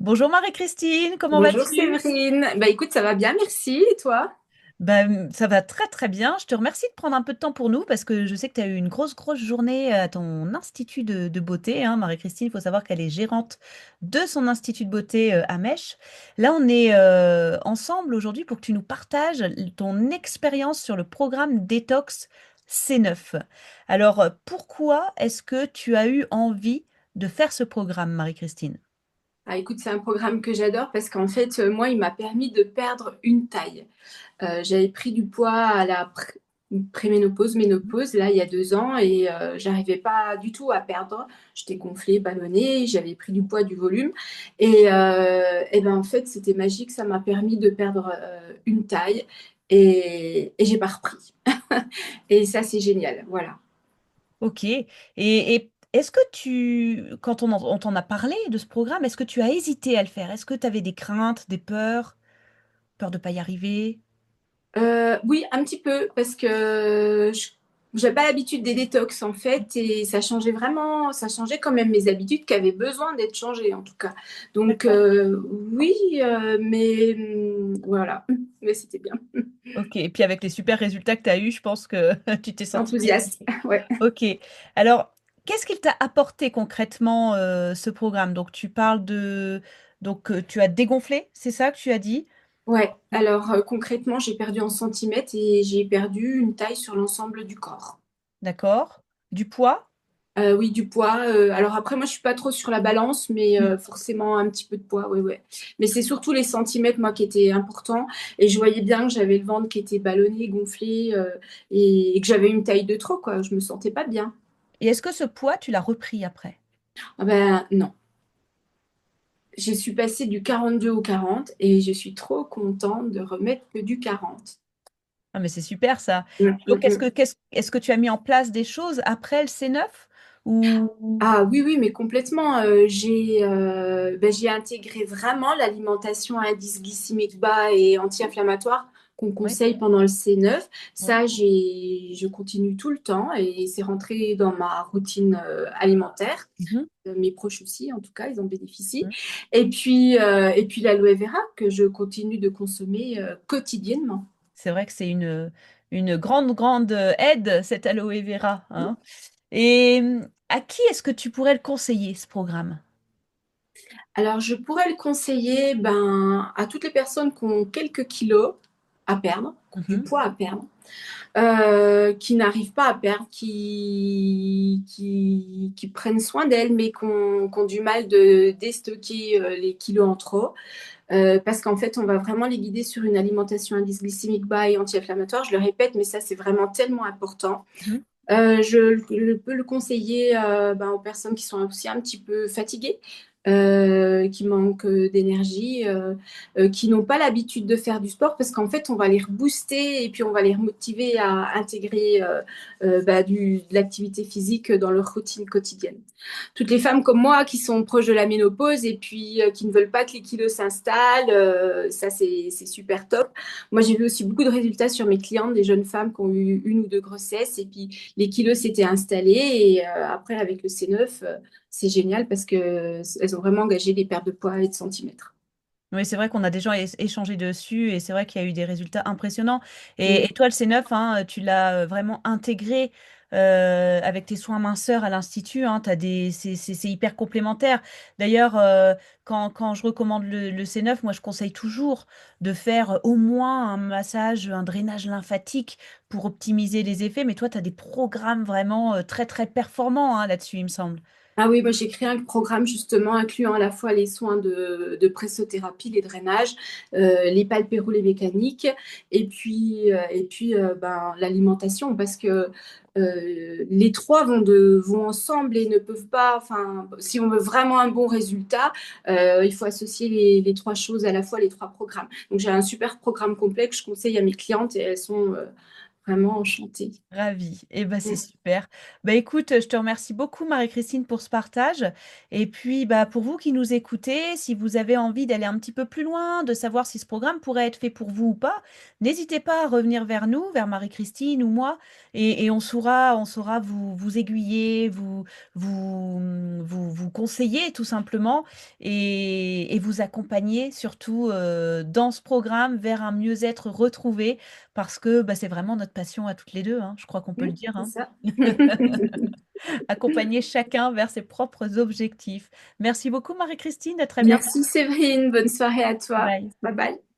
Bonjour Marie-Christine, comment Bonjour vas-tu? Séverine. Bah écoute, ça va bien, merci. Et toi? Ça va très très bien. Je te remercie de prendre un peu de temps pour nous parce que je sais que tu as eu une grosse journée à ton institut de beauté, hein. Marie-Christine, il faut savoir qu'elle est gérante de son institut de beauté à Mèche. Là, on est ensemble aujourd'hui pour que tu nous partages ton expérience sur le programme Détox C9. Alors, pourquoi est-ce que tu as eu envie de faire ce programme, Marie-Christine? Ah écoute, c'est un programme que j'adore parce qu'en fait, moi, il m'a permis de perdre une taille. J'avais pris du poids à la préménopause, ménopause, là, il y a 2 ans, et j'arrivais pas du tout à perdre. J'étais gonflée, ballonnée, j'avais pris du poids, du volume. Et ben, en fait, c'était magique, ça m'a permis de perdre une taille et j'ai pas repris. Et ça, c'est génial, voilà. Ok. Et est-ce que quand on t'en a parlé de ce programme, est-ce que tu as hésité à le faire? Est-ce que tu avais des craintes, des peurs, peur de pas y arriver? Oui, un petit peu, parce que j'ai pas l'habitude des détox en fait, et ça changeait vraiment, ça changeait quand même mes habitudes qui avaient besoin d'être changées en tout cas. Donc D'accord. oui, mais voilà, mais c'était bien. Ok. Et puis avec les super résultats que tu as eus, je pense que tu t'es senti bien. Enthousiaste, ouais. Ok. Alors, qu'est-ce qu'il t'a apporté concrètement ce programme? Donc, tu parles tu as dégonflé, c'est ça que tu as dit? Ouais, alors concrètement, j'ai perdu en centimètres et j'ai perdu une taille sur l'ensemble du corps. D'accord. Du poids? Oui, du poids. Alors après, moi, je suis pas trop sur la balance, mais Mm. forcément un petit peu de poids, ouais, ouais. Mais c'est surtout les centimètres, moi, qui étaient importants. Et je voyais bien que j'avais le ventre qui était ballonné, gonflé, et que j'avais une taille de trop, quoi. Je me sentais pas bien. Et est-ce que ce poids, tu l'as repris après? Ah ben non. Je suis passée du 42 au 40 et je suis trop contente de remettre que du 40. Ah, mais c'est super ça. Mm, mm, Donc, mm. est-ce que tu as mis en place des choses après le C9 ou... Ah oui, oui, mais complètement. J'ai intégré vraiment l'alimentation à indice glycémique bas et anti-inflammatoire qu'on Oui, conseille pendant le C9. oui. Ça, je continue tout le temps et c'est rentré dans ma routine alimentaire. Mhm, Mes proches aussi, en tout cas, ils en bénéficient. mhm. Et puis l'aloe vera que je continue de consommer quotidiennement. C'est vrai que c'est une grande aide, cette aloe vera, hein. Et à qui est-ce que tu pourrais le conseiller, ce programme? Alors, je pourrais le conseiller ben, à toutes les personnes qui ont quelques kilos à perdre, qui ont du Mhm, poids à perdre, qui n'arrivent pas à perdre, qui prennent soin d'elles, mais qui ont du mal de déstocker les kilos en trop. Parce qu'en fait, on va vraiment les guider sur une alimentation à indice glycémique bas et anti-inflammatoire. Je le répète, mais ça, c'est vraiment tellement important. mhm. Je peux le conseiller ben, aux personnes qui sont aussi un petit peu fatiguées, qui manquent d'énergie, qui n'ont pas l'habitude de faire du sport, parce qu'en fait, on va les rebooster et puis on va les motiver à intégrer bah, de l'activité physique dans leur routine quotidienne. Toutes les femmes comme moi qui sont proches de la ménopause et puis qui ne veulent pas que les kilos s'installent, ça c'est super top. Moi, j'ai vu aussi beaucoup de résultats sur mes clientes, des jeunes femmes qui ont eu une ou deux grossesses et puis les kilos s'étaient installés. Et après, avec le C9, c'est génial parce qu'elles ont vraiment engagé des pertes de poids et de centimètres. Oui, c'est vrai qu'on a déjà échangé dessus et c'est vrai qu'il y a eu des résultats impressionnants. Et, Mm. et toi, le C9, hein, tu l'as vraiment intégré avec tes soins minceurs à l'Institut, hein, c'est hyper complémentaire. D'ailleurs, quand je recommande le C9, moi, je conseille toujours de faire au moins un massage, un drainage lymphatique pour optimiser les effets. Mais toi, tu as des programmes vraiment très performants hein, là-dessus, il me semble. Ah oui, moi j'ai créé un programme justement incluant à la fois les soins de pressothérapie, les drainages, les palpéros, mécaniques, et puis ben, l'alimentation, parce que les trois vont ensemble et ne peuvent pas, enfin, si on veut vraiment un bon résultat, il faut associer les trois choses à la fois, les trois programmes. Donc j'ai un super programme complet que je conseille à mes clientes et elles sont vraiment enchantée. Ravie. Eh ben, c'est Mm. super. Bah, écoute, je te remercie beaucoup, Marie-Christine, pour ce partage. Et puis, bah, pour vous qui nous écoutez, si vous avez envie d'aller un petit peu plus loin, de savoir si ce programme pourrait être fait pour vous ou pas, n'hésitez pas à revenir vers nous, vers Marie-Christine ou moi, et on saura vous aiguiller, vous conseiller tout simplement, et vous accompagner surtout dans ce programme vers un mieux-être retrouvé parce que bah, c'est vraiment notre passion à toutes les deux, hein, je crois qu'on peut le dire, C'est hein. ça. Accompagner chacun vers ses propres objectifs. Merci beaucoup, Marie-Christine, à très bientôt. Merci Séverine, bonne soirée à toi. Bye. Bye bye.